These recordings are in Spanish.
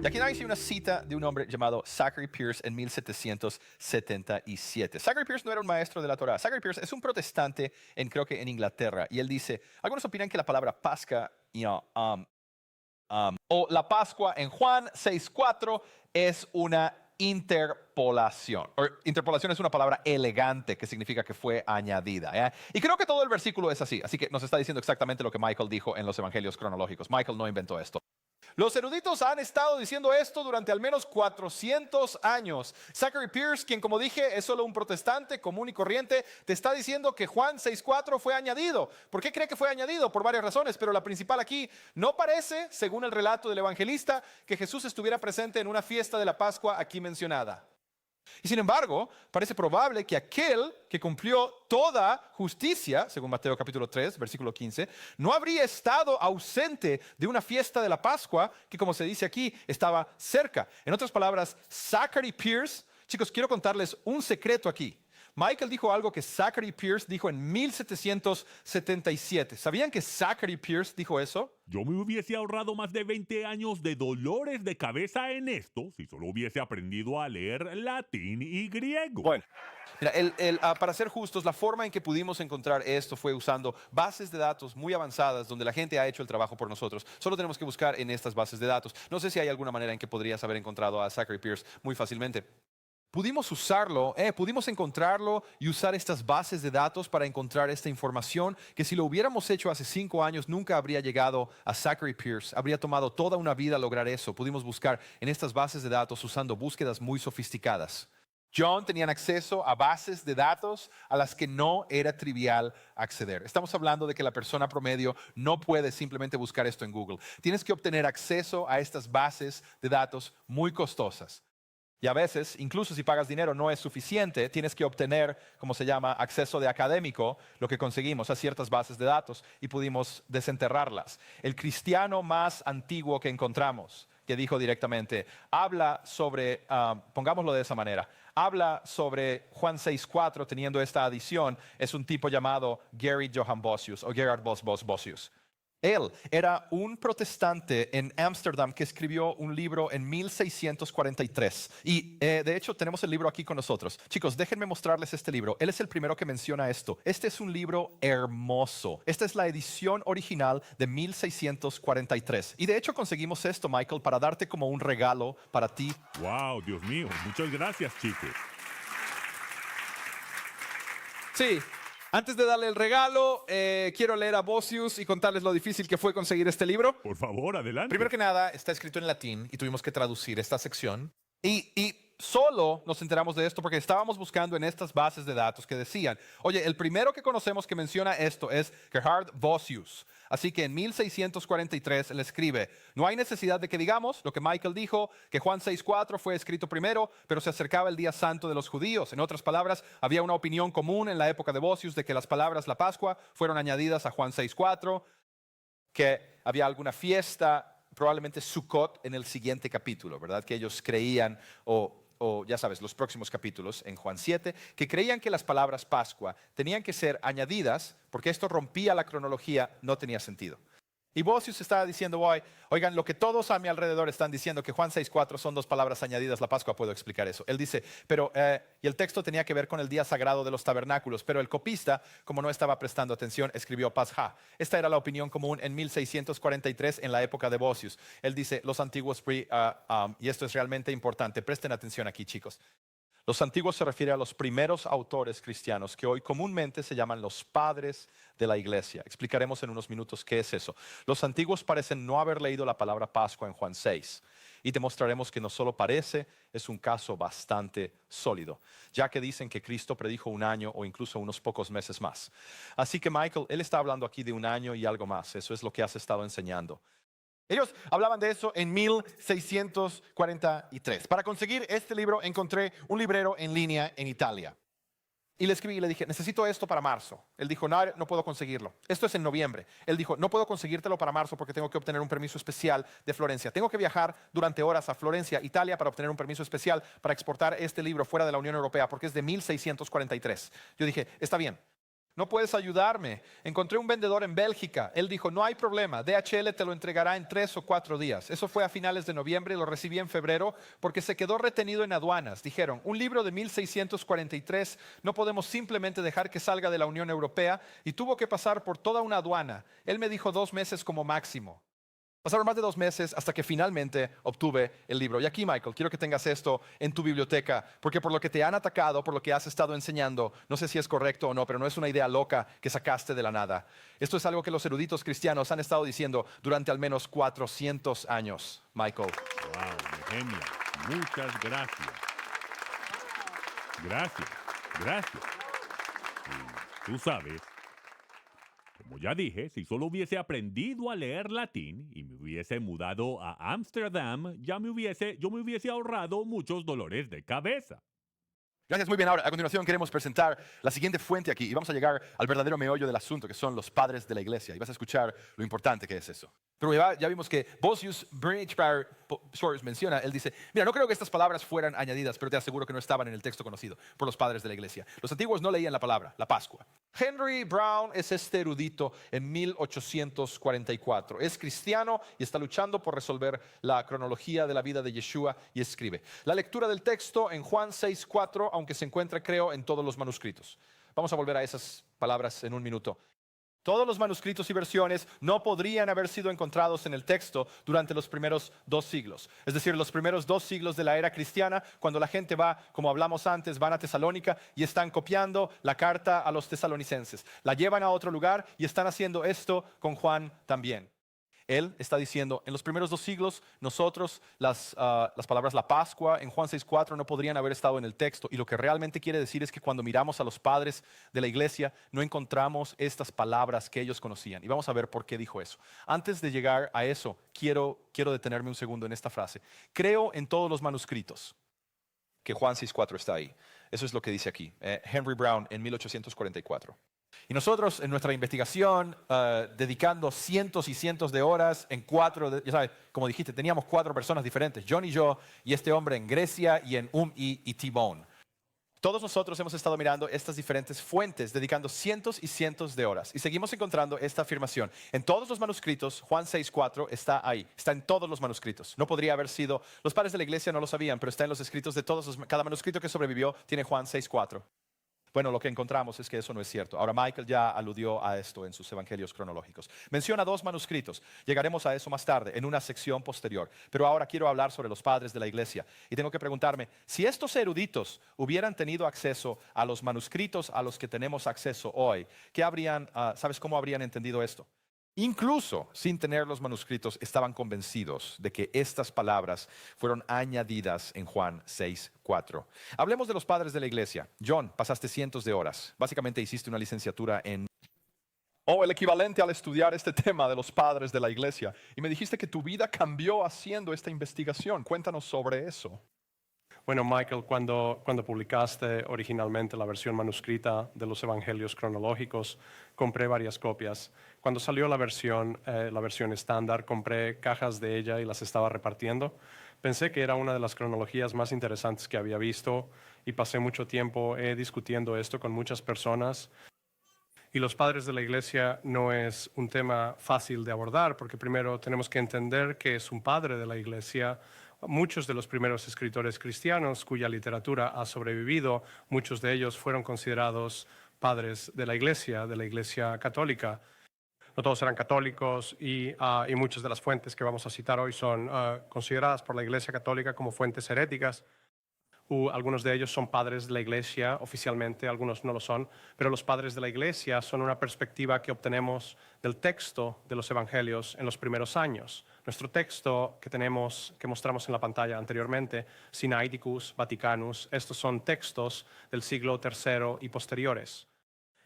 Y aquí hay una cita de un hombre llamado Zachary Pierce en 1777. Zachary Pierce no era un maestro de la Torá. Zachary Pierce es un protestante creo que en Inglaterra. Y él dice, algunos opinan que la palabra Pascua o la Pascua en Juan 6:4 es una interpolación. Interpolación es una palabra elegante que significa que fue añadida. Y creo que todo el versículo es así. Así que nos está diciendo exactamente lo que Michael dijo en los evangelios cronológicos. Michael no inventó esto. Los eruditos han estado diciendo esto durante al menos 400 años. Zachary Pierce, quien como dije es solo un protestante común y corriente, te está diciendo que Juan 6:4 fue añadido. ¿Por qué cree que fue añadido? Por varias razones, pero la principal aquí, no parece, según el relato del evangelista, que Jesús estuviera presente en una fiesta de la Pascua aquí mencionada. Y sin embargo, parece probable que aquel que cumplió toda justicia, según Mateo capítulo 3, versículo 15, no habría estado ausente de una fiesta de la Pascua que, como se dice aquí, estaba cerca. En otras palabras, Zachary Pierce, chicos, quiero contarles un secreto aquí. Michael dijo algo que Zachary Pierce dijo en 1777. ¿Sabían que Zachary Pierce dijo eso? Yo me hubiese ahorrado más de 20 años de dolores de cabeza en esto si solo hubiese aprendido a leer latín y griego. Bueno, mira, para ser justos, la forma en que pudimos encontrar esto fue usando bases de datos muy avanzadas donde la gente ha hecho el trabajo por nosotros. Solo tenemos que buscar en estas bases de datos. No sé si hay alguna manera en que podrías haber encontrado a Zachary Pierce muy fácilmente. Pudimos usarlo, pudimos encontrarlo y usar estas bases de datos para encontrar esta información que si lo hubiéramos hecho hace 5 años nunca habría llegado a Zachary Pierce. Habría tomado toda una vida lograr eso. Pudimos buscar en estas bases de datos usando búsquedas muy sofisticadas. John tenían acceso a bases de datos a las que no era trivial acceder. Estamos hablando de que la persona promedio no puede simplemente buscar esto en Google. Tienes que obtener acceso a estas bases de datos muy costosas. Y a veces, incluso si pagas dinero, no es suficiente. Tienes que obtener, como se llama, acceso de académico, lo que conseguimos a ciertas bases de datos y pudimos desenterrarlas. El cristiano más antiguo que encontramos, que dijo directamente, habla sobre, pongámoslo de esa manera, habla sobre Juan 6:4 teniendo esta adición, es un tipo llamado Gary Johann Bossius o Gerhard Bossius. Él era un protestante en Ámsterdam que escribió un libro en 1643. Y de hecho tenemos el libro aquí con nosotros. Chicos, déjenme mostrarles este libro. Él es el primero que menciona esto. Este es un libro hermoso. Esta es la edición original de 1643. Y de hecho conseguimos esto, Michael, para darte como un regalo para ti. ¡Wow! Dios mío. Muchas gracias, chicos. Sí. Antes de darle el regalo, quiero leer a Bossius y contarles lo difícil que fue conseguir este libro. Por favor, adelante. Primero que nada, está escrito en latín y tuvimos que traducir esta sección. Y solo nos enteramos de esto porque estábamos buscando en estas bases de datos que decían, oye, el primero que conocemos que menciona esto es Gerhard Bossius. Así que en 1643 él escribe, no hay necesidad de que digamos lo que Michael dijo, que Juan 6:4 fue escrito primero, pero se acercaba el día santo de los judíos. En otras palabras, había una opinión común en la época de Bossius de que las palabras la Pascua fueron añadidas a Juan 6:4, que había alguna fiesta, probablemente Sukkot en el siguiente capítulo, ¿verdad? Que ellos creían, o ya sabes, los próximos capítulos en Juan 7, que creían que las palabras Pascua tenían que ser añadidas porque esto rompía la cronología, no tenía sentido. Y Bossius estaba diciendo, oigan, lo que todos a mi alrededor están diciendo, que Juan 6:4 son 2 palabras añadidas, la Pascua, puedo explicar eso. Él dice, pero, y el texto tenía que ver con el día sagrado de los tabernáculos, pero el copista, como no estaba prestando atención, escribió Pasja. Esta era la opinión común en 1643 en la época de Bossius. Él dice, los antiguos, y esto es realmente importante, presten atención aquí, chicos. Los antiguos se refiere a los primeros autores cristianos que hoy comúnmente se llaman los padres de la iglesia. Explicaremos en unos minutos qué es eso. Los antiguos parecen no haber leído la palabra Pascua en Juan 6 y demostraremos que no solo parece, es un caso bastante sólido, ya que dicen que Cristo predijo 1 año o incluso unos pocos meses más. Así que Michael, él está hablando aquí de 1 año y algo más. Eso es lo que has estado enseñando. Ellos hablaban de eso en 1643. Para conseguir este libro encontré un librero en línea en Italia. Y le escribí y le dije, necesito esto para marzo. Él dijo, no puedo conseguirlo. Esto es en noviembre. Él dijo, no puedo conseguírtelo para marzo porque tengo que obtener un permiso especial de Florencia. Tengo que viajar durante horas a Florencia, Italia, para obtener un permiso especial para exportar este libro fuera de la Unión Europea porque es de 1643. Yo dije, está bien. no puedes ayudarme. Encontré un vendedor en Bélgica. Él dijo, no hay problema, DHL te lo entregará en 3 o 4 días. Eso fue a finales de noviembre y lo recibí en febrero porque se quedó retenido en aduanas. Dijeron, un libro de 1643 no podemos simplemente dejar que salga de la Unión Europea y tuvo que pasar por toda una aduana. Él me dijo 2 meses como máximo. Pasaron más de 2 meses hasta que finalmente obtuve el libro. Y aquí, Michael, quiero que tengas esto en tu biblioteca, porque por lo que te han atacado, por lo que has estado enseñando, no sé si es correcto o no, pero no es una idea loca que sacaste de la nada. Esto es algo que los eruditos cristianos han estado diciendo durante al menos 400 años, Michael. Wow, Nehemia, muchas gracias. Gracias. Y tú sabes, como ya dije, si solo hubiese aprendido a leer latín y me hubiese mudado a Ámsterdam, yo me hubiese ahorrado muchos dolores de cabeza. Gracias, muy bien. Ahora, a continuación queremos presentar la siguiente fuente aquí y vamos a llegar al verdadero meollo del asunto, que son los padres de la iglesia. Y vas a escuchar lo importante que es eso. Pero ya vimos que Bosius Bridgebar menciona, él dice, mira, no creo que estas palabras fueran añadidas, pero te aseguro que no estaban en el texto conocido por los padres de la iglesia. Los antiguos no leían la palabra, la Pascua. Henry Brown es este erudito en 1844. Es cristiano y está luchando por resolver la cronología de la vida de Yeshua y escribe. La lectura del texto en Juan 6:4, aunque se encuentra, creo, en todos los manuscritos. Vamos a volver a esas palabras en un minuto. Todos los manuscritos y versiones no podrían haber sido encontrados en el texto durante los primeros 2 siglos. Es decir, los primeros 2 siglos de la era cristiana, cuando la gente va, como hablamos antes, van a Tesalónica y están copiando la carta a los tesalonicenses. La llevan a otro lugar y están haciendo esto con Juan también. Él está diciendo, en los primeros 2 siglos, nosotros, las palabras la Pascua en Juan 6:4 no podrían haber estado en el texto. Y lo que realmente quiere decir es que cuando miramos a los padres de la iglesia, no encontramos estas palabras que ellos conocían. Y vamos a ver por qué dijo eso. Antes de llegar a eso, quiero detenerme un segundo en esta frase. Creo en todos los manuscritos que Juan 6:4 está ahí. Eso es lo que dice aquí. Henry Brown en 1844. Y nosotros en nuestra investigación, dedicando cientos y cientos de horas en 4, ya sabes, como dijiste, teníamos 4 personas diferentes, John y yo, y este hombre en Grecia y en y T-Bone. Todos nosotros hemos estado mirando estas diferentes fuentes, dedicando cientos y cientos de horas. Y seguimos encontrando esta afirmación. En todos los manuscritos, Juan 6:4 está ahí, está en todos los manuscritos. No podría haber sido, los padres de la iglesia no lo sabían, pero está en los escritos de todos, cada manuscrito que sobrevivió tiene Juan 6:4. Bueno, lo que encontramos es que eso no es cierto. Ahora, Michael ya aludió a esto en sus evangelios cronológicos. Menciona 2 manuscritos. Llegaremos a eso más tarde, en una sección posterior. Pero ahora quiero hablar sobre los padres de la iglesia. Y tengo que preguntarme, si estos eruditos hubieran tenido acceso a los manuscritos a los que tenemos acceso hoy, ¿qué habrían, sabes cómo habrían entendido esto? Incluso sin tener los manuscritos, estaban convencidos de que estas palabras fueron añadidas en Juan 6:4. Hablemos de los padres de la iglesia. John, pasaste cientos de horas. Básicamente hiciste una licenciatura en... O el equivalente al estudiar este tema de los padres de la iglesia. Y me dijiste que tu vida cambió haciendo esta investigación. Cuéntanos sobre eso. Bueno, Michael, cuando publicaste originalmente la versión manuscrita de los evangelios cronológicos, compré varias copias. Cuando salió la versión estándar, compré cajas de ella y las estaba repartiendo. Pensé que era una de las cronologías más interesantes que había visto y pasé mucho tiempo discutiendo esto con muchas personas. Y los padres de la iglesia no es un tema fácil de abordar, porque primero tenemos que entender que es un padre de la iglesia. Muchos de los primeros escritores cristianos cuya literatura ha sobrevivido, muchos de ellos fueron considerados padres de la iglesia católica. No todos eran católicos y muchas de las fuentes que vamos a citar hoy son consideradas por la iglesia católica como fuentes heréticas. Algunos de ellos son padres de la iglesia oficialmente, algunos no lo son, pero los padres de la iglesia son una perspectiva que obtenemos del texto de los evangelios en los primeros años. Nuestro texto que mostramos en la pantalla anteriormente, Sinaiticus, Vaticanus, estos son textos del siglo III y posteriores.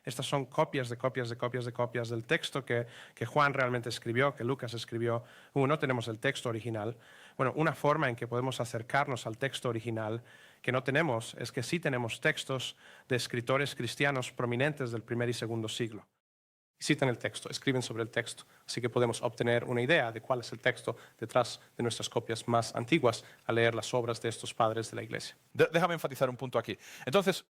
Estas son copias del texto que Juan realmente escribió, que Lucas escribió. No tenemos el texto original. Bueno, una forma en que podemos acercarnos al texto original que no tenemos es que sí tenemos textos de escritores cristianos prominentes del primer y segundo siglo. Citan el texto, escriben sobre el texto, así que podemos obtener una idea de cuál es el texto detrás de nuestras copias más antiguas al leer las obras de estos padres de la iglesia. Déjame enfatizar un punto aquí. Entonces,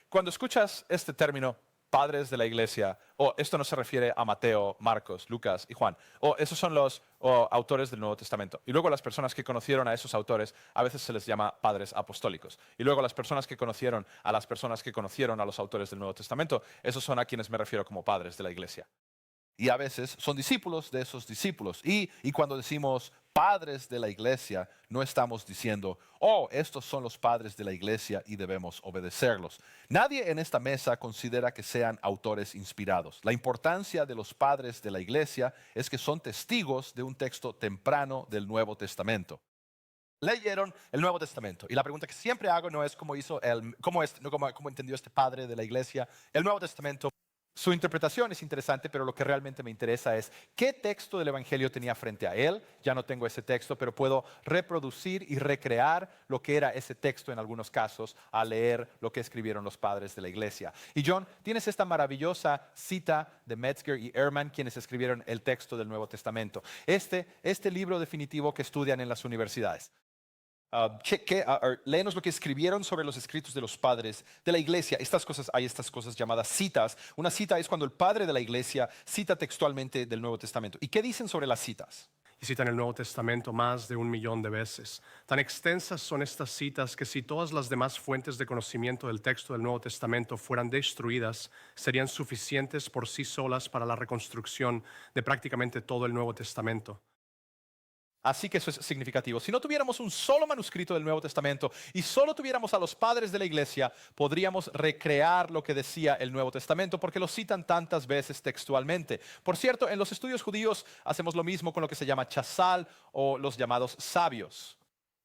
cuando escuchas este término, padres de la iglesia, o esto no se refiere a Mateo, Marcos, Lucas y Juan, o esos son los autores del Nuevo Testamento. Y luego las personas que conocieron a esos autores, a veces se les llama padres apostólicos. Y luego las personas que conocieron a las personas que conocieron a los autores del Nuevo Testamento, esos son a quienes me refiero como padres de la iglesia. Y a veces son discípulos de esos discípulos. Y cuando decimos padres de la iglesia, no estamos diciendo, oh, estos son los padres de la iglesia y debemos obedecerlos. Nadie en esta mesa considera que sean autores inspirados. La importancia de los padres de la iglesia es que son testigos de un texto temprano del Nuevo Testamento. Leyeron el Nuevo Testamento. Y la pregunta que siempre hago no es cómo entendió este padre de la iglesia el Nuevo Testamento. Su interpretación es interesante, pero lo que realmente me interesa es qué texto del Evangelio tenía frente a él. Ya no tengo ese texto, pero puedo reproducir y recrear lo que era ese texto en algunos casos al leer lo que escribieron los padres de la iglesia. Y John, tienes esta maravillosa cita de Metzger y Ehrman, quienes escribieron el texto del Nuevo Testamento. Este libro definitivo que estudian en las universidades. Léenos lo que escribieron sobre los escritos de los padres de la iglesia. Hay estas cosas llamadas citas. Una cita es cuando el padre de la iglesia cita textualmente del Nuevo Testamento. ¿Y qué dicen sobre las citas? Y citan el Nuevo Testamento más de 1.000.000 de veces. Tan extensas son estas citas que si todas las demás fuentes de conocimiento del texto del Nuevo Testamento fueran destruidas, serían suficientes por sí solas para la reconstrucción de prácticamente todo el Nuevo Testamento. Así que eso es significativo. Si no tuviéramos un solo manuscrito del Nuevo Testamento y solo tuviéramos a los padres de la iglesia, podríamos recrear lo que decía el Nuevo Testamento porque lo citan tantas veces textualmente. Por cierto, en los estudios judíos hacemos lo mismo con lo que se llama chazal o los llamados sabios.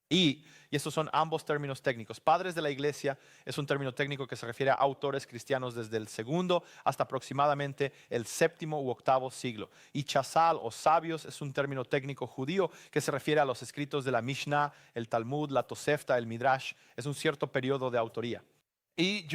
Y estos son ambos términos técnicos. Padres de la iglesia es un término técnico que se refiere a autores cristianos desde el segundo hasta aproximadamente el séptimo u octavo siglo. Y chazal o sabios es un término técnico judío que se refiere a los escritos de la Mishnah, el Talmud, la Tosefta, el Midrash. Es un cierto periodo de autoría. Y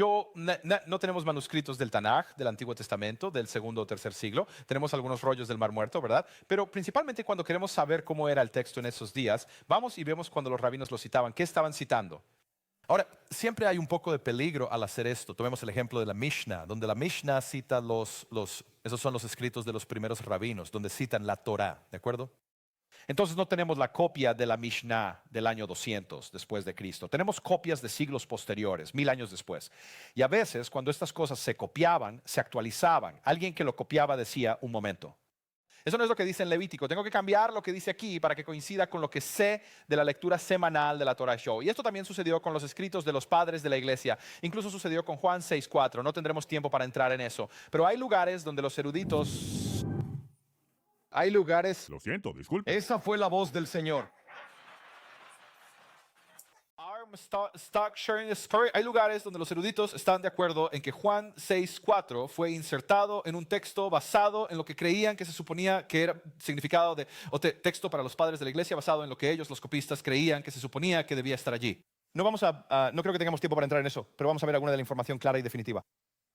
no tenemos manuscritos del Tanaj, del Antiguo Testamento, del segundo o tercer siglo. Tenemos algunos rollos del Mar Muerto, ¿verdad? Pero principalmente cuando queremos saber cómo era el texto en esos días, vamos y vemos cuando los rabinos lo citaban. ¿Qué estaban citando? Ahora, siempre hay un poco de peligro al hacer esto. Tomemos el ejemplo de la Mishnah, donde la Mishnah cita esos son los escritos de los primeros rabinos, donde citan la Torá, ¿de acuerdo? Entonces no tenemos la copia de la Mishnah del año 200 después de Cristo. Tenemos copias de siglos posteriores, 1000 años después. Y a veces cuando estas cosas se copiaban, se actualizaban. Alguien que lo copiaba decía, un momento. Eso no es lo que dice en Levítico. Tengo que cambiar lo que dice aquí para que coincida con lo que sé de la lectura semanal de la Torah Show. Y esto también sucedió con los escritos de los padres de la iglesia. Incluso sucedió con Juan 6:4. No tendremos tiempo para entrar en eso. Pero hay lugares donde los eruditos... Lo siento, disculpe. Esa fue la voz del Señor. Hay lugares donde los eruditos están de acuerdo en que Juan 6:4 fue insertado en un texto basado en lo que creían que se suponía que era significado texto para los padres de la iglesia, basado en lo que ellos, los copistas, creían que se suponía que debía estar allí. No creo que tengamos tiempo para entrar en eso, pero vamos a ver alguna de la información clara y definitiva.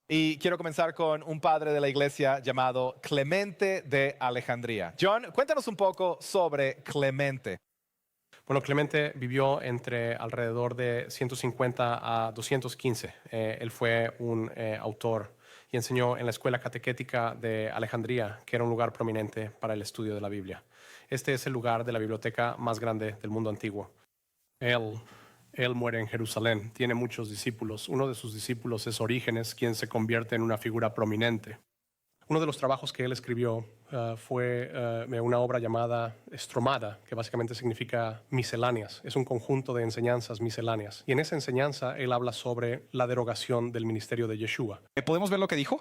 Y quiero comenzar con un padre de la iglesia llamado Clemente de Alejandría. John, cuéntanos un poco sobre Clemente. Bueno, Clemente vivió entre alrededor de 150 a 215. Él fue un autor y enseñó en la escuela catequética de Alejandría, que era un lugar prominente para el estudio de la Biblia. Este es el lugar de la biblioteca más grande del mundo antiguo. Él muere en Jerusalén, tiene muchos discípulos. Uno de sus discípulos es Orígenes, quien se convierte en una figura prominente. Uno de los trabajos que él escribió fue una obra llamada Stromada, que básicamente significa misceláneas. Es un conjunto de enseñanzas misceláneas. Y en esa enseñanza él habla sobre la derogación del ministerio de Yeshua. ¿Podemos ver lo que dijo?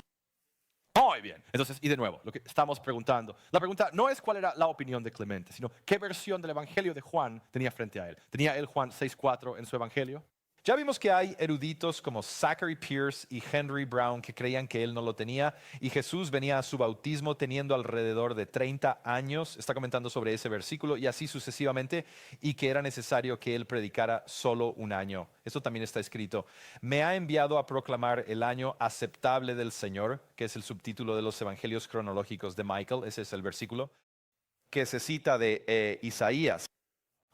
Muy bien. Entonces, y de nuevo, lo que estamos preguntando. La pregunta no es cuál era la opinión de Clemente, sino qué versión del Evangelio de Juan tenía frente a él. ¿Tenía él Juan 6:4 en su Evangelio? Ya vimos que hay eruditos como Zachary Pierce y Henry Brown que creían que él no lo tenía, y Jesús venía a su bautismo teniendo alrededor de 30 años, está comentando sobre ese versículo, y así sucesivamente, y que era necesario que él predicara solo un año. Esto también está escrito. Me ha enviado a proclamar el año aceptable del Señor, que es el subtítulo de los evangelios cronológicos de Michael, ese es el versículo, que se cita de Isaías.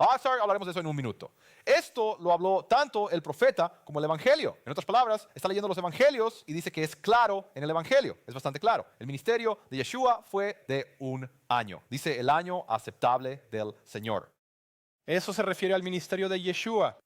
Hablaremos de eso en un minuto. Esto lo habló tanto el profeta como el evangelio. En otras palabras, está leyendo los evangelios y dice que es claro en el evangelio. Es bastante claro. El ministerio de Yeshua fue de un año. Dice el año aceptable del Señor. Eso se refiere al ministerio de Yeshua.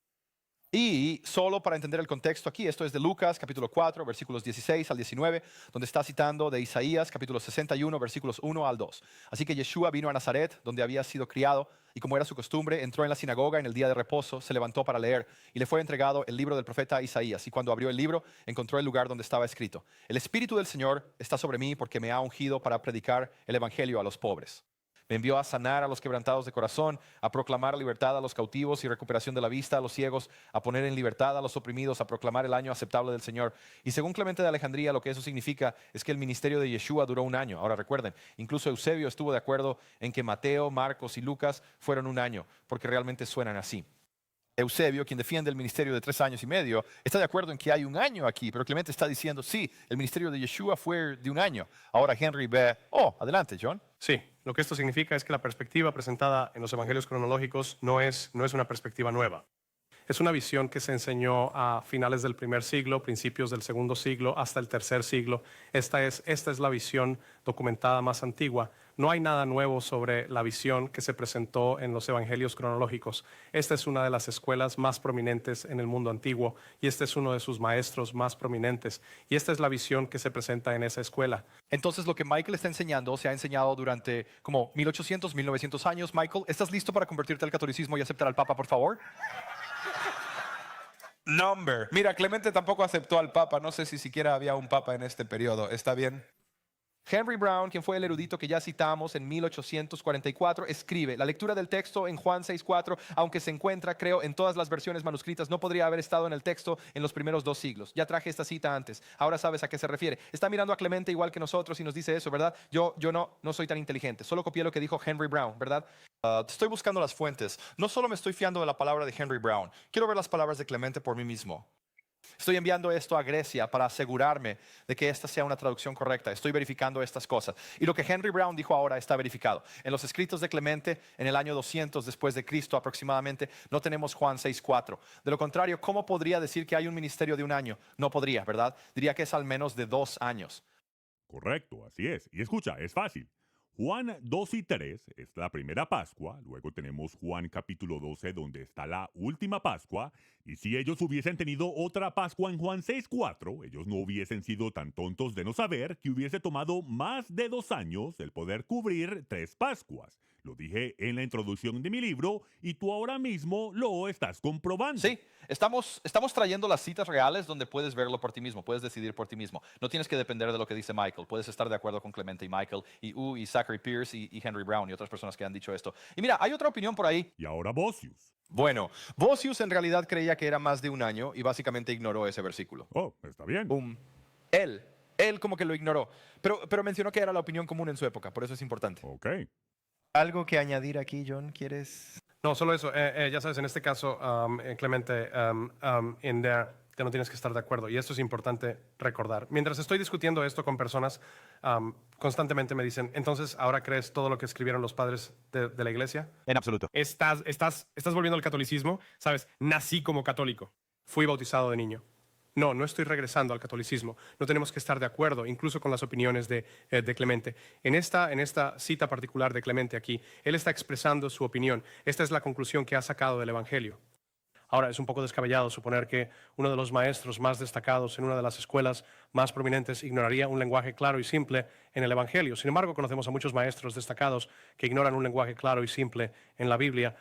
Y solo para entender el contexto aquí, esto es de Lucas capítulo 4, versículos 16 al 19, donde está citando de Isaías capítulo 61, versículos 1 al 2. Así que Yeshua vino a Nazaret, donde había sido criado, y como era su costumbre, entró en la sinagoga en el día de reposo, se levantó para leer, y le fue entregado el libro del profeta Isaías. Y cuando abrió el libro, encontró el lugar donde estaba escrito: El Espíritu del Señor está sobre mí porque me ha ungido para predicar el evangelio a los pobres. Me envió a sanar a los quebrantados de corazón, a proclamar libertad a los cautivos y recuperación de la vista a los ciegos, a poner en libertad a los oprimidos, a proclamar el año aceptable del Señor. Y según Clemente de Alejandría, lo que eso significa es que el ministerio de Yeshua duró un año. Ahora recuerden, incluso Eusebio estuvo de acuerdo en que Mateo, Marcos y Lucas fueron un año, porque realmente suenan así. Eusebio, quien defiende el ministerio de 3 años y medio, está de acuerdo en que hay un año aquí, pero Clemente está diciendo, sí, el ministerio de Yeshua fue de un año. Ahora Henry ve, adelante, John. Sí, lo que esto significa es que la perspectiva presentada en los evangelios cronológicos no es una perspectiva nueva. Es una visión que se enseñó a finales del primer siglo, principios del segundo siglo, hasta el tercer siglo. Esta es la visión documentada más antigua. No hay nada nuevo sobre la visión que se presentó en los evangelios cronológicos. Esta es una de las escuelas más prominentes en el mundo antiguo y este es uno de sus maestros más prominentes. Y esta es la visión que se presenta en esa escuela. Entonces lo que Michael está enseñando se ha enseñado durante como 1800, 1900 años. Michael, ¿estás listo para convertirte al catolicismo y aceptar al Papa, por favor? Number. Mira, Clemente tampoco aceptó al Papa. No sé si siquiera había un Papa en este periodo. ¿Está bien? Henry Brown, quien fue el erudito que ya citamos en 1844, escribe: la lectura del texto en Juan 6:4, aunque se encuentra, creo, en todas las versiones manuscritas, no podría haber estado en el texto en los primeros 2 siglos. Ya traje esta cita antes. Ahora sabes a qué se refiere. Está mirando a Clemente igual que nosotros y nos dice eso, ¿verdad? Yo no soy tan inteligente. Solo copié lo que dijo Henry Brown, ¿verdad? Estoy buscando las fuentes. No solo me estoy fiando de la palabra de Henry Brown. Quiero ver las palabras de Clemente por mí mismo. Estoy enviando esto a Grecia para asegurarme de que esta sea una traducción correcta. Estoy verificando estas cosas. Y lo que Henry Brown dijo ahora está verificado. En los escritos de Clemente, en el año 200 después de Cristo aproximadamente, no tenemos Juan 6:4. De lo contrario, ¿cómo podría decir que hay un ministerio de un año? No podría, ¿verdad? Diría que es al menos de 2 años. Correcto, así es. Y escucha, es fácil. Juan 2 y 3 es la primera Pascua, luego tenemos Juan capítulo 12 donde está la última Pascua, y si ellos hubiesen tenido otra Pascua en Juan 6:4, ellos no hubiesen sido tan tontos de no saber que hubiese tomado más de 2 años el poder cubrir 3 Pascuas. Lo dije en la introducción de mi libro y tú ahora mismo lo estás comprobando. Sí, estamos trayendo las citas reales donde puedes verlo por ti mismo, puedes decidir por ti mismo. No tienes que depender de lo que dice Michael. Puedes estar de acuerdo con Clemente y Michael y Zachary Pierce y Henry Brown y otras personas que han dicho esto. Y mira, hay otra opinión por ahí. Y ahora Vossius. Bueno, Vossius en realidad creía que era más de un año y básicamente ignoró ese versículo. Oh, está bien. Él como que lo ignoró, pero mencionó que era la opinión común en su época, por eso es importante. Ok. ¿Algo que añadir aquí, John? ¿Quieres? No, solo eso. Ya sabes, en este caso, Clemente, que no tienes que estar de acuerdo. Y esto es importante recordar. Mientras estoy discutiendo esto con personas, constantemente me dicen, entonces, ¿ahora crees todo lo que escribieron los padres de la iglesia? En absoluto. Estás volviendo al catolicismo. Sabes, nací como católico. Fui bautizado de niño. No estoy regresando al catolicismo. No tenemos que estar de acuerdo, incluso con las opiniones de Clemente. En esta cita particular de Clemente aquí, él está expresando su opinión. Esta es la conclusión que ha sacado del Evangelio. Ahora, es un poco descabellado suponer que uno de los maestros más destacados en una de las escuelas más prominentes ignoraría un lenguaje claro y simple en el Evangelio. Sin embargo, conocemos a muchos maestros destacados que ignoran un lenguaje claro y simple en la Biblia.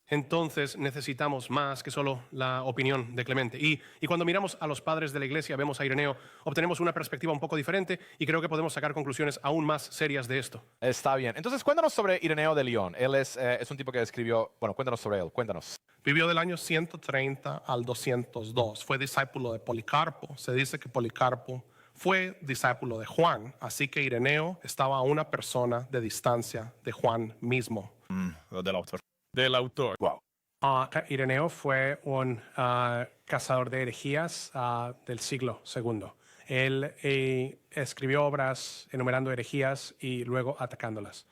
Entonces necesitamos más que solo la opinión de Clemente. Y cuando miramos a los padres de la iglesia, vemos a Ireneo, obtenemos una perspectiva un poco diferente y creo que podemos sacar conclusiones aún más serias de esto. Está bien. Entonces, cuéntanos sobre Ireneo de León. Él es un tipo que escribió... Bueno, cuéntanos sobre él. Cuéntanos. Vivió del año 130 al 202. Fue discípulo de Policarpo. Se dice que Policarpo fue discípulo de Juan. Así que Ireneo estaba a una persona de distancia de Juan mismo. Del autor. Wow. Ireneo fue un cazador de herejías del siglo II. Él escribió obras enumerando herejías y luego atacándolas.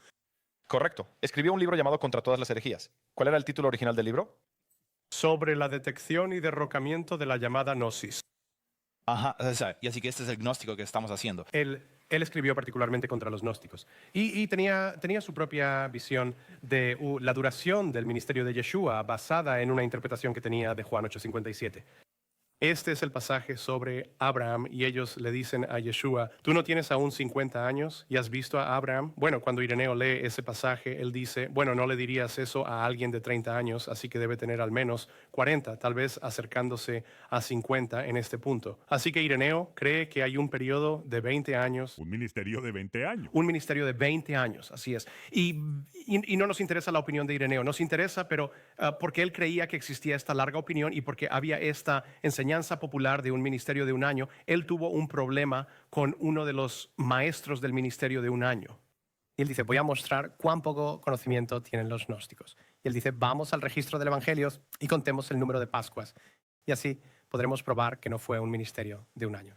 Correcto. Escribió un libro llamado Contra todas las herejías. ¿Cuál era el título original del libro? Sobre la detección y derrocamiento de la llamada gnosis. Ajá, o sea, y así que este es el gnóstico que estamos haciendo. Él escribió particularmente contra los gnósticos y tenía su propia visión de la duración del ministerio de Yeshua basada en una interpretación que tenía de Juan 8:57. Este es el pasaje sobre Abraham y ellos le dicen a Yeshua, ¿tú no tienes aún 50 años y has visto a Abraham? Bueno, cuando Ireneo lee ese pasaje, él dice, bueno, no le dirías eso a alguien de 30 años, así que debe tener al menos 40, tal vez acercándose a 50 en este punto. Así que Ireneo cree que hay un periodo de 20 años. Un ministerio de 20 años. Un ministerio de 20 años, así es. Y no nos interesa la opinión de Ireneo, nos interesa, pero porque él creía que existía esta larga opinión y porque había esta enseñanza popular de un ministerio de un año, él tuvo un problema con uno de los maestros del ministerio de un año. Y él dice, voy a mostrar cuán poco conocimiento tienen los gnósticos. Y él dice, vamos al registro del Evangelio y contemos el número de Pascuas. Y así podremos probar que no fue un ministerio de un año.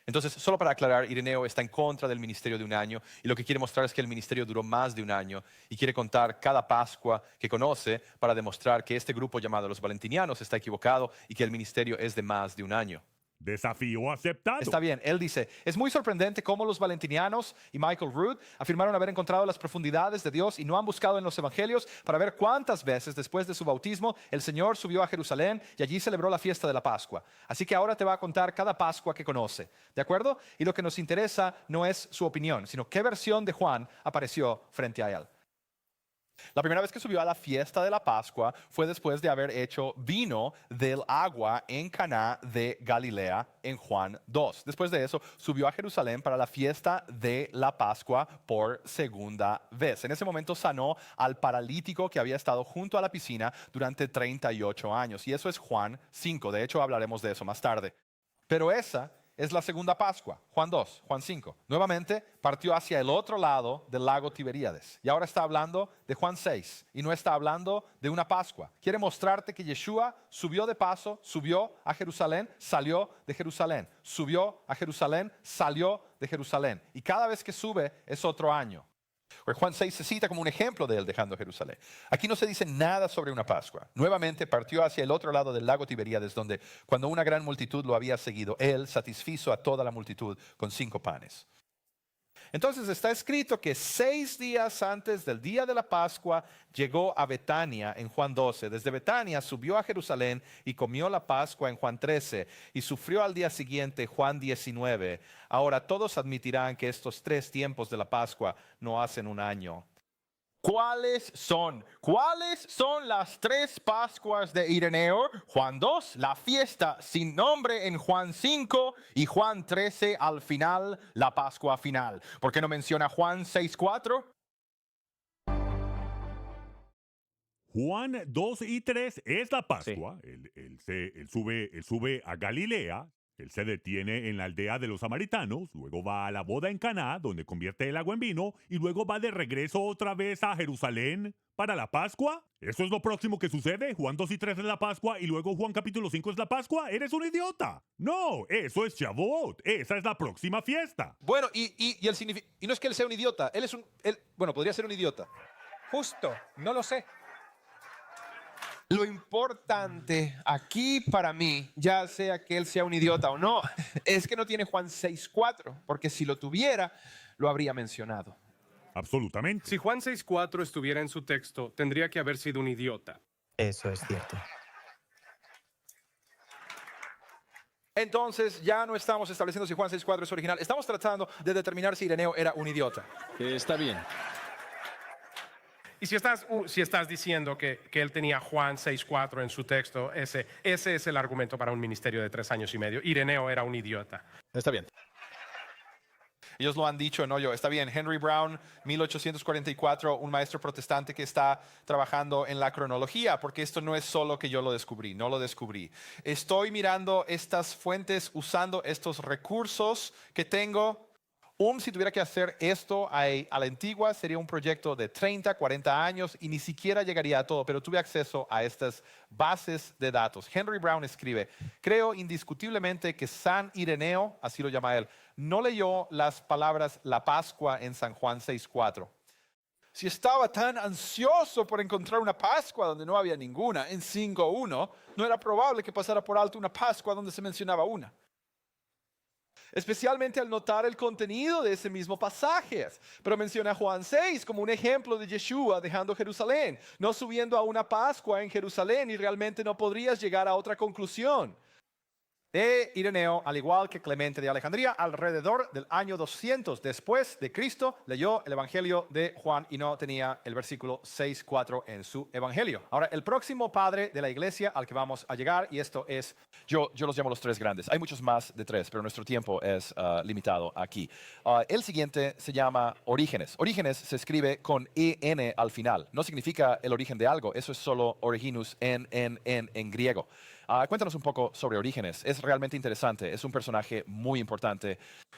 Entonces, solo para aclarar, Ireneo está en contra del ministerio de un año y lo que quiere mostrar es que el ministerio duró más de un año y quiere contar cada Pascua que conoce para demostrar que este grupo llamado los valentinianos está equivocado y que el ministerio es de más de un año. Desafío aceptado. Está bien, él dice, es muy sorprendente cómo los valentinianos y Michael Rood afirmaron haber encontrado las profundidades de Dios y no han buscado en los evangelios para ver cuántas veces después de su bautismo el Señor subió a Jerusalén y allí celebró la fiesta de la Pascua. Así que ahora te va a contar cada Pascua que conoce, ¿de acuerdo? Y lo que nos interesa no es su opinión, sino qué versión de Juan apareció frente a él. La primera vez que subió a la fiesta de la Pascua fue después de haber hecho vino del agua en Caná de Galilea en Juan 2. Después de eso, subió a Jerusalén para la fiesta de la Pascua por segunda vez. En ese momento sanó al paralítico que había estado junto a la piscina durante 38 años. Y eso es Juan 5. De hecho, hablaremos de eso más tarde. Pero esa es la segunda Pascua, Juan 2, Juan 5. Nuevamente partió hacia el otro lado del lago Tiberíades. Y ahora está hablando de Juan 6 y no está hablando de una Pascua. Quiere mostrarte que Yeshua subió de paso, subió a Jerusalén, salió de Jerusalén. Subió a Jerusalén, salió de Jerusalén. Y cada vez que sube es otro año. Juan 6 se cita como un ejemplo de él dejando Jerusalén. Aquí no se dice nada sobre una Pascua. Nuevamente partió hacia el otro lado del lago Tiberíades, donde cuando una gran multitud lo había seguido, él satisfizo a toda la multitud con 5 panes. Entonces está escrito que 6 días antes del día de la Pascua llegó a Betania en Juan 12. Desde Betania subió a Jerusalén y comió la Pascua en Juan 13 y sufrió al día siguiente Juan 19. Ahora todos admitirán que estos 3 tiempos de la Pascua no hacen un año. ¿Cuáles son las 3 Pascuas de Ireneo? Juan 2, la fiesta sin nombre en Juan 5 y Juan 13 al final, la Pascua final. ¿Por qué no menciona Juan 6:4? Juan 2 y 3 es la Pascua. Él sube a Galilea. Él se detiene en la aldea de los samaritanos, luego va a la boda en Caná, donde convierte el agua en vino, y luego va de regreso otra vez a Jerusalén para la Pascua. ¿Eso es lo próximo que sucede? Juan 2 y 3 es la Pascua y luego Juan capítulo 5 es la Pascua. ¡Eres un idiota! No, eso es Shavuot. Esa es la próxima fiesta. Bueno, y no es que él sea un idiota, bueno, podría ser un idiota. Justo, no lo sé. Lo importante aquí para mí, ya sea que él sea un idiota o no, es que no tiene Juan 6:4, porque si lo tuviera, lo habría mencionado. Absolutamente. Si Juan 6:4 estuviera en su texto, tendría que haber sido un idiota. Eso es cierto. Entonces ya no estamos estableciendo si Juan 6:4 es original. Estamos tratando de determinar si Ireneo era un idiota. Está bien. Y si estás diciendo que él tenía Juan 6:4 en su texto, ese es el argumento para un ministerio de 3 años y medio. Ireneo era un idiota. Está bien. Ellos lo han dicho, no yo. Está bien, Henry Brown, 1844, un maestro protestante que está trabajando en la cronología, porque esto no es solo que yo lo descubrí, no lo descubrí. Estoy mirando estas fuentes, usando estos recursos que tengo. Si tuviera que hacer esto a la antigua, sería un proyecto de 30, 40 años y ni siquiera llegaría a todo, pero tuve acceso a estas bases de datos. Henry Brown escribe, creo indiscutiblemente que San Ireneo, así lo llama él, no leyó las palabras la Pascua en San Juan 6:4. Si estaba tan ansioso por encontrar una Pascua donde no había ninguna, en 5:1, no era probable que pasara por alto una Pascua donde se mencionaba una. Especialmente al notar el contenido de ese mismo pasaje. Pero menciona Juan 6 como un ejemplo de Yeshua dejando Jerusalén, no subiendo a una Pascua en Jerusalén, y realmente no podrías llegar a otra conclusión. De Ireneo, al igual que Clemente de Alejandría, alrededor del año 200 después de Cristo, leyó el Evangelio de Juan y no tenía el versículo 6:4 en su Evangelio. Ahora, el próximo padre de la iglesia al que vamos a llegar, y esto es... Yo los llamo los tres grandes. Hay muchos más de tres, pero nuestro tiempo es limitado aquí. El siguiente se llama Orígenes. Orígenes se escribe con EN al final. No significa el origen de algo, eso es solo originus en griego. Cuéntanos un poco sobre Orígenes. Es realmente interesante, es un personaje muy importante.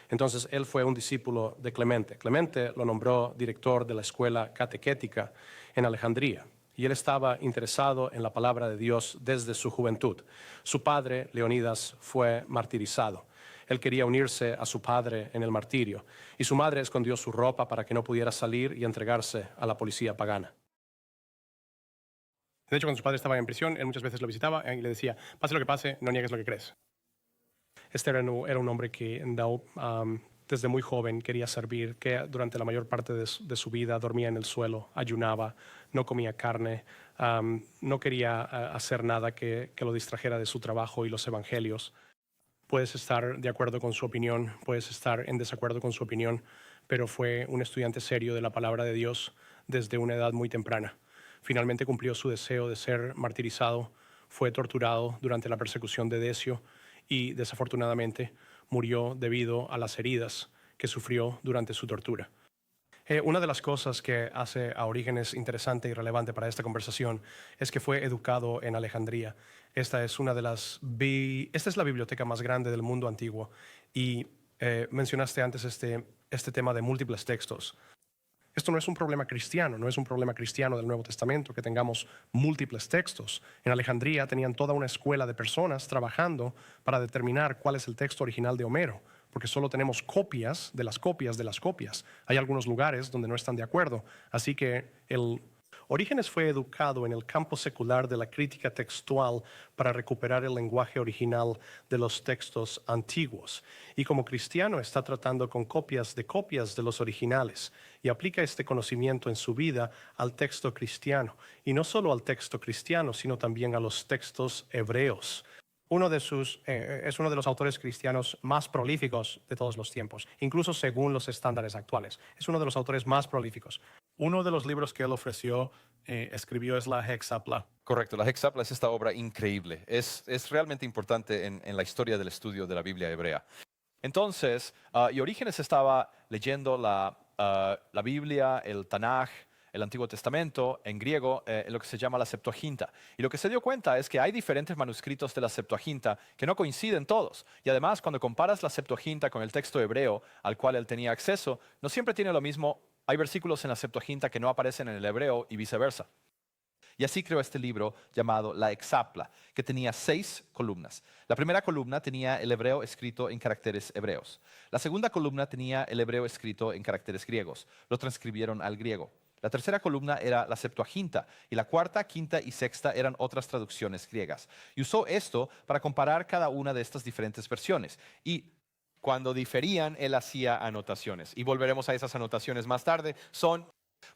Entonces, él fue un discípulo de Clemente. Clemente lo nombró director de la escuela catequética en Alejandría. Y él estaba interesado en la palabra de Dios desde su juventud. Su padre, Leonidas, fue martirizado. Él quería unirse a su padre en el martirio. Y su madre escondió su ropa para que no pudiera salir y entregarse a la policía pagana. De hecho, cuando su padre estaba en prisión, él muchas veces lo visitaba y le decía, pase lo que pase, no niegues lo que crees. Este era un hombre que desde muy joven quería servir, que durante la mayor parte de su vida dormía en el suelo, ayunaba, no comía carne, no quería hacer nada que lo distrajera de su trabajo y los evangelios. Puedes estar de acuerdo con su opinión, puedes estar en desacuerdo con su opinión, pero fue un estudiante serio de la palabra de Dios desde una edad muy temprana. Finalmente cumplió su deseo de ser martirizado, fue torturado durante la persecución de Decio y desafortunadamente murió debido a las heridas que sufrió durante su tortura. Una de las cosas que hace a Orígenes interesante y relevante para esta conversación es que fue educado en Alejandría. Esta es la biblioteca más grande del mundo antiguo y mencionaste antes este tema de múltiples textos. Esto no es un problema cristiano, no es un problema cristiano del Nuevo Testamento que tengamos múltiples textos. En Alejandría tenían toda una escuela de personas trabajando para determinar cuál es el texto original de Homero, porque solo tenemos copias de las copias de las copias. Hay algunos lugares donde no están de acuerdo, así que Orígenes fue educado en el campo secular de la crítica textual para recuperar el lenguaje original de los textos antiguos. Y como cristiano está tratando con copias de los originales y aplica este conocimiento en su vida al texto cristiano. Y no solo al texto cristiano, sino también a los textos hebreos. Es uno de los autores cristianos más prolíficos de todos los tiempos, incluso según los estándares actuales. Es uno de los autores más prolíficos. Uno de los libros que él escribió es la Hexapla. Correcto, la Hexapla es esta obra increíble. Es realmente importante en la historia del estudio de la Biblia hebrea. Entonces, y Orígenes estaba leyendo la Biblia, el Tanaj, el Antiguo Testamento, en griego, lo que se llama la Septuaginta. Y lo que se dio cuenta es que hay diferentes manuscritos de la Septuaginta que no coinciden todos. Y además, cuando comparas la Septuaginta con el texto hebreo al cual él tenía acceso, no siempre tiene lo mismo. Hay versículos en la Septuaginta que no aparecen en el hebreo y viceversa. Y así creó este libro llamado la Hexapla, que tenía 6 columnas. La primera columna tenía el hebreo escrito en caracteres hebreos. La segunda columna tenía el hebreo escrito en caracteres griegos. Lo transcribieron al griego. La tercera columna era la Septuaginta y la cuarta, quinta y sexta eran otras traducciones griegas. Y usó esto para comparar cada una de estas diferentes versiones. Y cuando diferían, él hacía anotaciones. Y volveremos a esas anotaciones más tarde. Son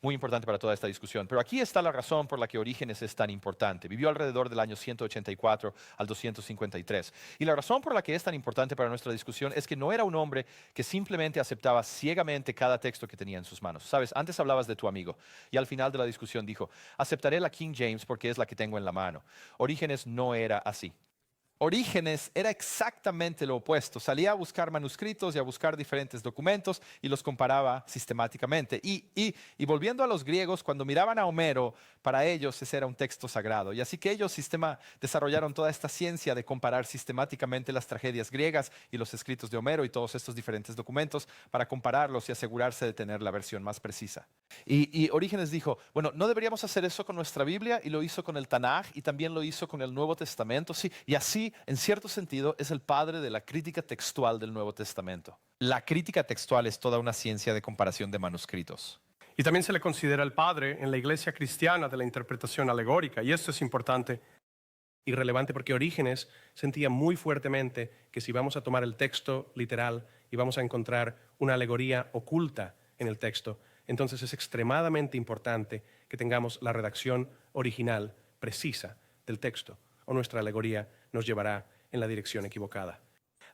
muy importantes para toda esta discusión. Pero aquí está la razón por la que Orígenes es tan importante. Vivió alrededor del año 184 al 253. Y la razón por la que es tan importante para nuestra discusión es que no era un hombre que simplemente aceptaba ciegamente cada texto que tenía en sus manos. Sabes, antes hablabas de tu amigo y al final de la discusión dijo, aceptaré la King James porque es la que tengo en la mano. Orígenes no era así. Orígenes era exactamente lo opuesto. Salía a buscar manuscritos y a buscar diferentes documentos y los comparaba sistemáticamente. Y volviendo a los griegos, cuando miraban a Homero, para ellos ese era un texto sagrado. Y así que ellos desarrollaron toda esta ciencia de comparar sistemáticamente las tragedias griegas y los escritos de Homero y todos estos diferentes documentos para compararlos y asegurarse de tener la versión más precisa. Y Orígenes dijo, bueno, no deberíamos hacer eso con nuestra Biblia, y lo hizo con el Tanaj y también lo hizo con el Nuevo Testamento. Sí, y así, en cierto sentido, es el padre de la crítica textual del Nuevo Testamento. La crítica textual es toda una ciencia de comparación de manuscritos. Y también se le considera el padre en la iglesia cristiana de la interpretación alegórica. Y esto es importante y relevante porque Orígenes sentía muy fuertemente que si vamos a tomar el texto literal y vamos a encontrar una alegoría oculta en el texto, entonces es extremadamente importante que tengamos la redacción original precisa del texto, o nuestra alegoría nos llevará en la dirección equivocada.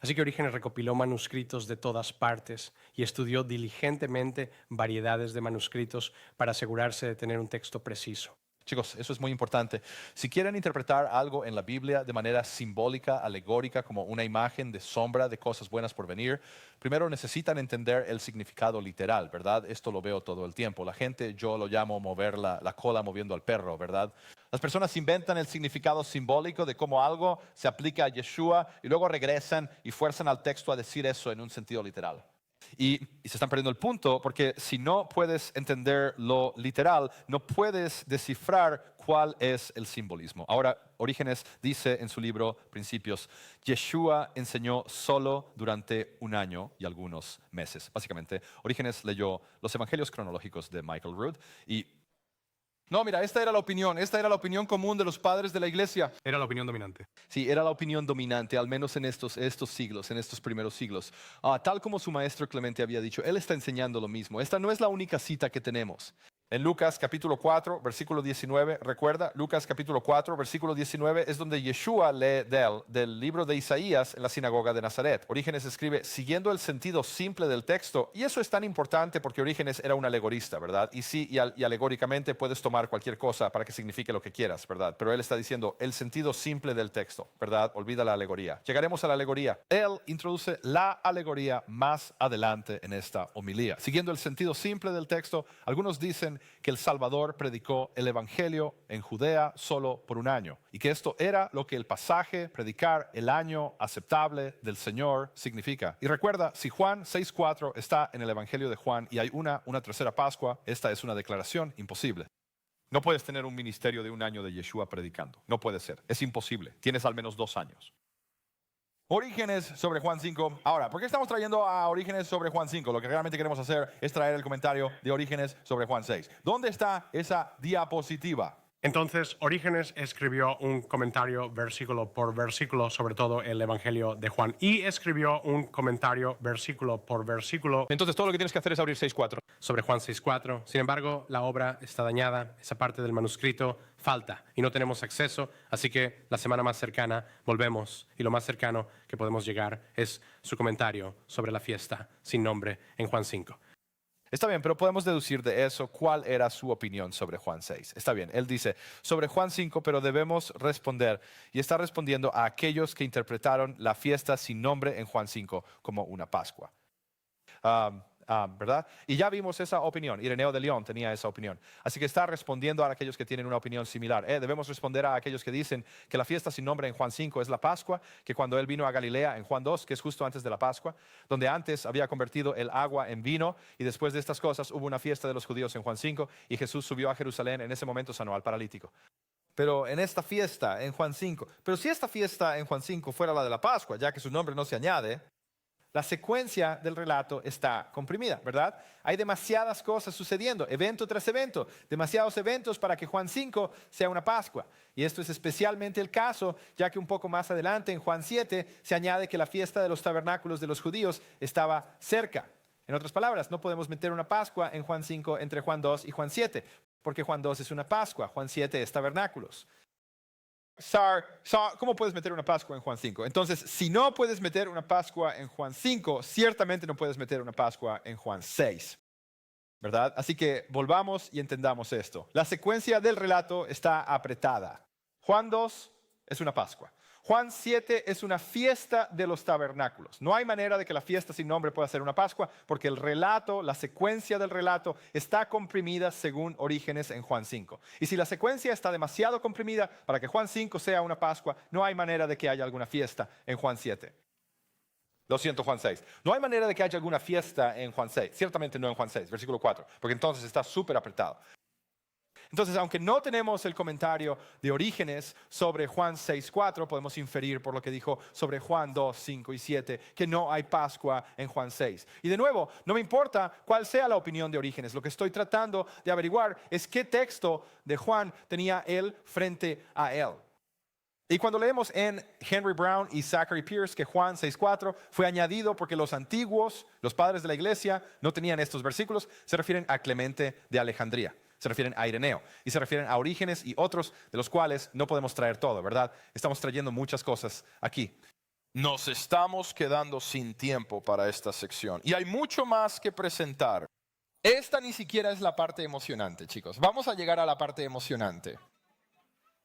Así que Orígenes recopiló manuscritos de todas partes y estudió diligentemente variedades de manuscritos para asegurarse de tener un texto preciso. Chicos, eso es muy importante. Si quieren interpretar algo en la Biblia de manera simbólica, alegórica, como una imagen de sombra de cosas buenas por venir, primero necesitan entender el significado literal, ¿verdad? Esto lo veo todo el tiempo. La gente, yo lo llamo mover la cola moviendo al perro, ¿verdad? Las personas inventan el significado simbólico de cómo algo se aplica a Yeshua y luego regresan y fuerzan al texto a decir eso en un sentido literal. Y se están perdiendo el punto porque si no puedes entender lo literal, no puedes descifrar cuál es el simbolismo. Ahora, Orígenes dice en su libro Principios, Yeshua enseñó solo durante un año y algunos meses. Básicamente, Orígenes leyó los evangelios cronológicos de Michael Rood y... No, mira, esta era la opinión común de los padres de la iglesia. Era la opinión dominante. Sí, era la opinión dominante, al menos en estos siglos, en estos primeros siglos. Tal como su maestro Clemente había dicho, él está enseñando lo mismo. Esta no es la única cita que tenemos. En Lucas capítulo 4, versículo 19, recuerda, Lucas capítulo 4, versículo 19, es donde Yeshua lee del libro de Isaías en la sinagoga de Nazaret. Orígenes escribe, siguiendo el sentido simple del texto, y eso es tan importante porque Orígenes era un alegorista, ¿verdad? Y sí, y alegóricamente puedes tomar cualquier cosa para que signifique lo que quieras, ¿verdad? Pero él está diciendo el sentido simple del texto, ¿verdad? Olvida la alegoría. Llegaremos a la alegoría. Él introduce la alegoría más adelante en esta homilía. Siguiendo el sentido simple del texto, algunos dicen que el Salvador predicó el Evangelio en Judea solo por un año y que esto era lo que el pasaje predicar el año aceptable del Señor significa. Y recuerda, si Juan 6:4 está en el Evangelio de Juan y hay una tercera Pascua, esta es una declaración imposible. No puedes tener un ministerio de un año de Yeshua predicando. No puede ser. Es imposible. Tienes al menos 2 años. Orígenes sobre Juan 5. Ahora, ¿por qué estamos trayendo a Orígenes sobre Juan 5? Lo que realmente queremos hacer es traer el comentario de Orígenes sobre Juan 6. ¿Dónde está esa diapositiva? Entonces, Orígenes escribió un comentario versículo por versículo sobre todo el Evangelio de Juan y escribió un comentario versículo por versículo Entonces todo lo que tienes que hacer es abrir 6.4. sobre Juan 6:4. Sin embargo, la obra está dañada, esa parte del manuscrito falta y no tenemos acceso, así que la semana más cercana volvemos y lo más cercano que podemos llegar es su comentario sobre la fiesta sin nombre en Juan 5. Está bien, pero podemos deducir de eso cuál era su opinión sobre Juan 6. Está bien, él dice sobre Juan 5, pero debemos responder y está respondiendo a aquellos que interpretaron la fiesta sin nombre en Juan 5 como una Pascua. ¿Verdad? Y ya vimos esa opinión. Ireneo de León tenía esa opinión. Así que está respondiendo a aquellos que tienen una opinión similar. Debemos responder a aquellos que dicen que la fiesta sin nombre en Juan 5 es la Pascua, que cuando él vino a Galilea en Juan 2, que es justo antes de la Pascua, donde antes había convertido el agua en vino y después de estas cosas hubo una fiesta de los judíos en Juan 5 y Jesús subió a Jerusalén, en ese momento sanó al paralítico. Pero en esta fiesta en Juan 5, pero si esta fiesta en Juan 5 fuera la de la Pascua, ya que su nombre no se añade, la secuencia del relato está comprimida, ¿verdad? Hay demasiadas cosas sucediendo, evento tras evento, demasiados eventos para que Juan 5 sea una Pascua. Y esto es especialmente el caso, ya que un poco más adelante en Juan 7 se añade que la fiesta de los tabernáculos de los judíos estaba cerca. En otras palabras, no podemos meter una Pascua en Juan 5 entre Juan 2 y Juan 7, porque Juan 2 es una Pascua, Juan 7 es tabernáculos. ¿Cómo puedes meter una Pascua en Juan 5? Entonces, si no puedes meter una Pascua en Juan 5, ciertamente no puedes meter una Pascua en Juan 6, ¿verdad? Así que volvamos y entendamos esto. La secuencia del relato está apretada. Juan 2 es una Pascua. Juan 7 es una fiesta de los tabernáculos. No hay manera de que la fiesta sin nombre pueda ser una Pascua porque el relato, la secuencia del relato está comprimida según Orígenes en Juan 5. Y si la secuencia está demasiado comprimida para que Juan 5 sea una Pascua, no hay manera de que haya alguna fiesta en Juan 7. Lo siento, Juan 6. No hay manera de que haya alguna fiesta en Juan 6. Ciertamente no en Juan 6, versículo 4, porque entonces está súper apretado. Entonces, aunque no tenemos el comentario de Orígenes sobre Juan 6:4, podemos inferir por lo que dijo sobre Juan 2, 5 y 7, que no hay Pascua en Juan 6. Y de nuevo, no me importa cuál sea la opinión de Orígenes, lo que estoy tratando de averiguar es qué texto de Juan tenía él frente a él. Y cuando leemos en Henry Brown y Zachary Pierce que Juan 6:4 fue añadido porque los antiguos, los padres de la iglesia, no tenían estos versículos, se refieren a Clemente de Alejandría, se refieren a Ireneo y se refieren a Orígenes y otros de los cuales no podemos traer todo, ¿verdad? Estamos trayendo muchas cosas aquí. Nos estamos quedando sin tiempo para esta sección y hay mucho más que presentar. Esta ni siquiera es la parte emocionante, chicos. Vamos a llegar a la parte emocionante.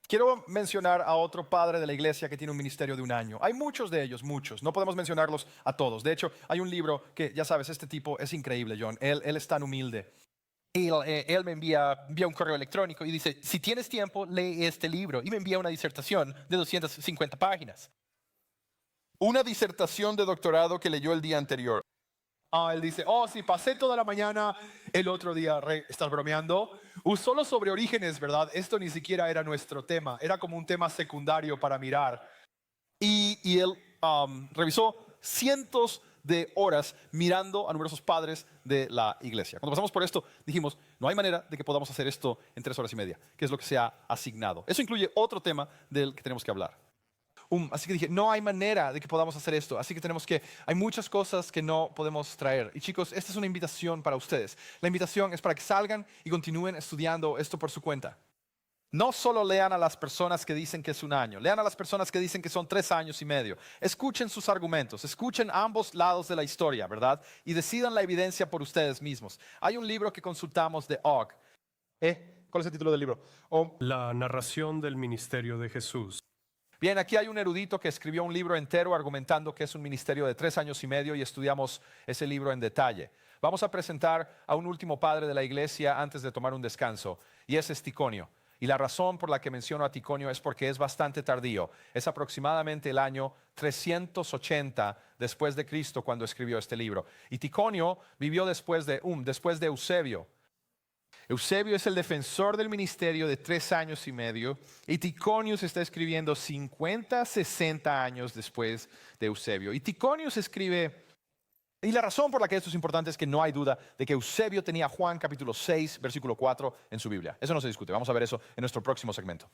Quiero mencionar a otro padre de la iglesia que tiene un ministerio de un año. Hay muchos de ellos, muchos. No podemos mencionarlos a todos. De hecho, hay un libro que, ya sabes, este tipo es increíble, John. Él es tan humilde. Él me envía un correo electrónico y dice, si tienes tiempo, lee este libro. Y me envía una disertación de 250 páginas. Una disertación de doctorado que leyó el día anterior. Él dice, sí, pasé toda la mañana el otro día, ¿estás bromeando? Solo sobre Orígenes, ¿verdad? Esto ni siquiera era nuestro tema, era como un tema secundario para mirar. Y él revisó cientos de horas mirando a numerosos padres de la iglesia. Cuando pasamos por esto, dijimos, no hay manera de que podamos hacer esto en 3 horas y media, que es lo que se ha asignado. Eso incluye otro tema del que tenemos que hablar. Así que dije, no hay manera de que podamos hacer esto. Así que hay muchas cosas que no podemos traer. Y chicos, esta es una invitación para ustedes. La invitación es para que salgan y continúen estudiando esto por su cuenta. No solo lean a las personas que dicen que es un año, lean a las personas que dicen que son 3 años y medio. Escuchen sus argumentos, escuchen ambos lados de la historia, ¿verdad? Y decidan la evidencia por ustedes mismos. Hay un libro que consultamos de Ogg. ¿Cuál es el título del libro? La narración del ministerio de Jesús. Bien, aquí hay un erudito que escribió un libro entero argumentando que es un ministerio de 3 años y medio y estudiamos ese libro en detalle. Vamos a presentar a un último padre de la iglesia antes de tomar un descanso y ese es Ticonio. Y la razón por la que menciono a Ticonio es porque es bastante tardío. Es aproximadamente el año 380 después de Cristo cuando escribió este libro. Y Ticonio vivió después de Eusebio. Eusebio es el defensor del ministerio de 3 años y medio y Ticonius está escribiendo 50, 60 años después de Eusebio. Y Ticonius escribe, y la razón por la que esto es importante es que no hay duda de que Eusebio tenía Juan capítulo 6, versículo 4 en su Biblia. Eso no se discute, vamos a ver eso en nuestro próximo segmento.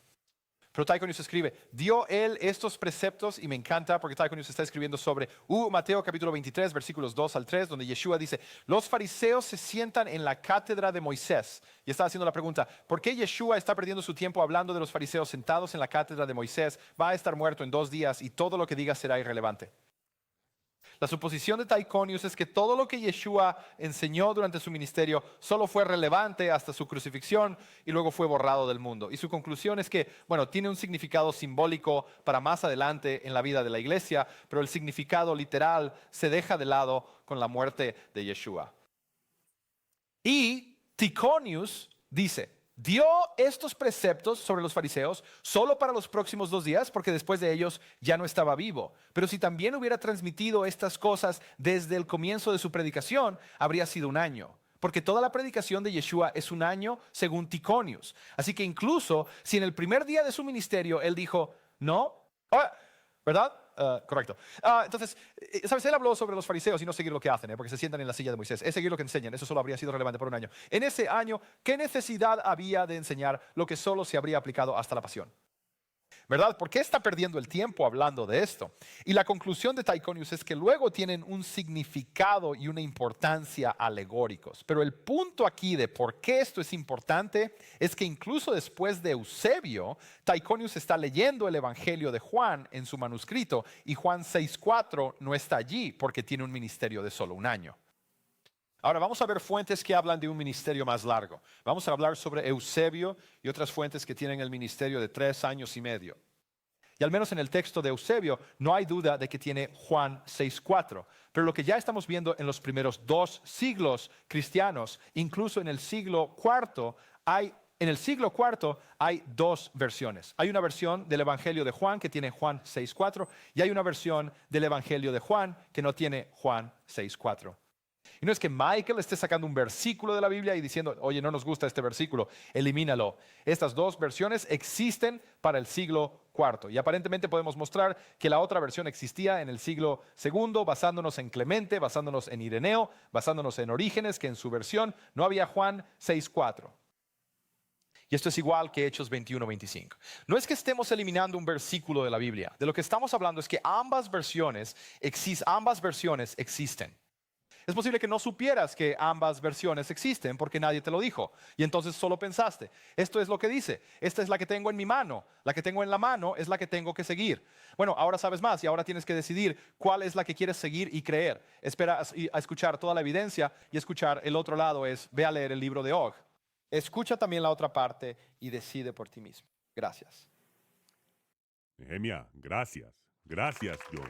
Pero Ticonius escribe, dio él estos preceptos, y me encanta porque Ticonius está escribiendo sobre Mateo capítulo 23, versículos 2 al 3, donde Yeshua dice, los fariseos se sientan en la cátedra de Moisés. Y está haciendo la pregunta, ¿por qué Yeshua está perdiendo su tiempo hablando de los fariseos sentados en la cátedra de Moisés? Va a estar muerto en 2 días y todo lo que diga será irrelevante. La suposición de Ticonius es que todo lo que Yeshua enseñó durante su ministerio solo fue relevante hasta su crucifixión y luego fue borrado del mundo. Y su conclusión es que, tiene un significado simbólico para más adelante en la vida de la iglesia, pero el significado literal se deja de lado con la muerte de Yeshua. Y Ticonius dice, dio estos preceptos sobre los fariseos solo para los próximos 2 días, porque después de ellos ya no estaba vivo. Pero si también hubiera transmitido estas cosas desde el comienzo de su predicación, habría sido 1 año. Porque toda la predicación de Yeshua es 1 año según Ticonius. Así que incluso si en el primer día de su ministerio él dijo, no, ¿verdad? Correcto. Entonces, ¿sabes? Él habló sobre los fariseos y no seguir lo que hacen, porque se sientan en la silla de Moisés. Es seguir lo que enseñan. Eso solo habría sido relevante por 1 año. En ese año, ¿qué necesidad había de enseñar lo que solo se habría aplicado hasta la pasión? ¿Verdad? ¿Por qué está perdiendo el tiempo hablando de esto? Y la conclusión de Ticonius es que luego tienen un significado y una importancia alegóricos. Pero el punto aquí de por qué esto es importante es que incluso después de Eusebio, Ticonius está leyendo el Evangelio de Juan en su manuscrito y Juan 6:4 no está allí porque tiene un ministerio de solo 1 año. Ahora vamos a ver fuentes que hablan de un ministerio más largo. Vamos a hablar sobre Eusebio y otras fuentes que tienen el ministerio de 3 años y medio. Y al menos en el texto de Eusebio no hay duda de que tiene Juan 6:4. Pero lo que ya estamos viendo en los primeros 2 siglos cristianos, incluso en el siglo IV, hay 2 versiones. Hay una versión del Evangelio de Juan que tiene Juan 6:4 y hay una versión del Evangelio de Juan que no tiene Juan 6:4. Y no es que Michael esté sacando un versículo de la Biblia y diciendo, oye, no nos gusta este versículo, elimínalo. Estas dos versiones existen para el siglo IV. Y aparentemente podemos mostrar que la otra versión existía en el siglo II, basándonos en Clemente, basándonos en Ireneo, basándonos en Orígenes, que en su versión no había Juan 6:4. Y esto es igual que Hechos 21:25. No es que estemos eliminando un versículo de la Biblia. De lo que estamos hablando es que ambas versiones existen. Es posible que no supieras que ambas versiones existen porque nadie te lo dijo. Y entonces solo pensaste, esto es lo que dice, esta es la que tengo en mi mano, la que tengo en la mano es la que tengo que seguir. Bueno, ahora sabes más y ahora tienes que decidir cuál es la que quieres seguir y creer. Espera a escuchar toda la evidencia y escuchar el otro lado es, ve a leer el libro de Og. Escucha también la otra parte y decide por ti mismo. Gracias. Nehemia, gracias. Gracias, John.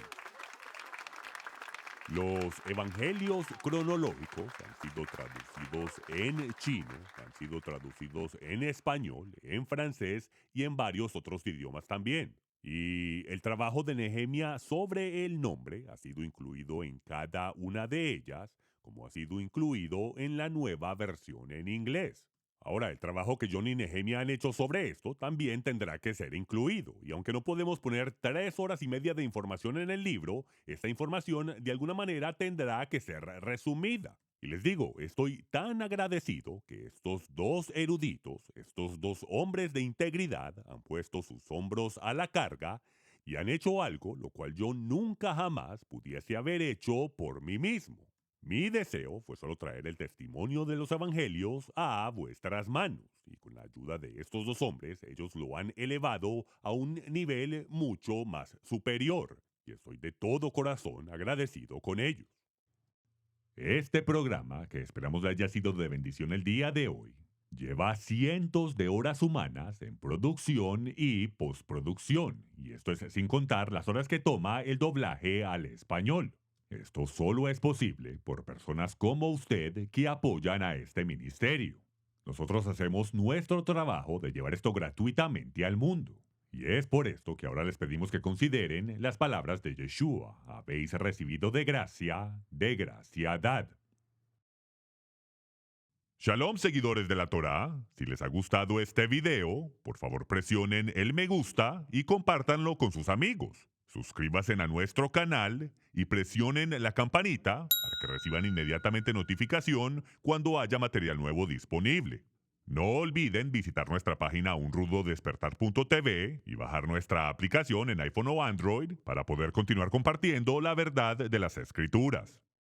Los evangelios cronológicos han sido traducidos en chino, han sido traducidos en español, en francés y en varios otros idiomas también. Y el trabajo de Nehemia sobre el nombre ha sido incluido en cada una de ellas, como ha sido incluido en la nueva versión en inglés. Ahora, el trabajo que John y Nehemia han hecho sobre esto también tendrá que ser incluido. Y aunque no podemos poner 3 horas y media de información en el libro, esta información de alguna manera tendrá que ser resumida. Y les digo, estoy tan agradecido que estos dos eruditos, estos dos hombres de integridad, han puesto sus hombros a la carga y han hecho algo lo cual yo nunca jamás pudiese haber hecho por mí mismo. Mi deseo fue solo traer el testimonio de los evangelios a vuestras manos, y con la ayuda de estos dos hombres, ellos lo han elevado a un nivel mucho más superior, y estoy de todo corazón agradecido con ellos. Este programa, que esperamos haya sido de bendición el día de hoy, lleva cientos de horas humanas en producción y postproducción, y esto es sin contar las horas que toma el doblaje al español. Esto solo es posible por personas como usted que apoyan a este ministerio. Nosotros hacemos nuestro trabajo de llevar esto gratuitamente al mundo. Y es por esto que ahora les pedimos que consideren las palabras de Yeshua. Habéis recibido de gracia dad. Shalom, seguidores de la Torá. Si les ha gustado este video, por favor presionen el me gusta y compártanlo con sus amigos. Suscríbanse a nuestro canal y presionen la campanita para que reciban inmediatamente notificación cuando haya material nuevo disponible. No olviden visitar nuestra página unrudodespertar.tv y bajar nuestra aplicación en iPhone o Android para poder continuar compartiendo la verdad de las Escrituras.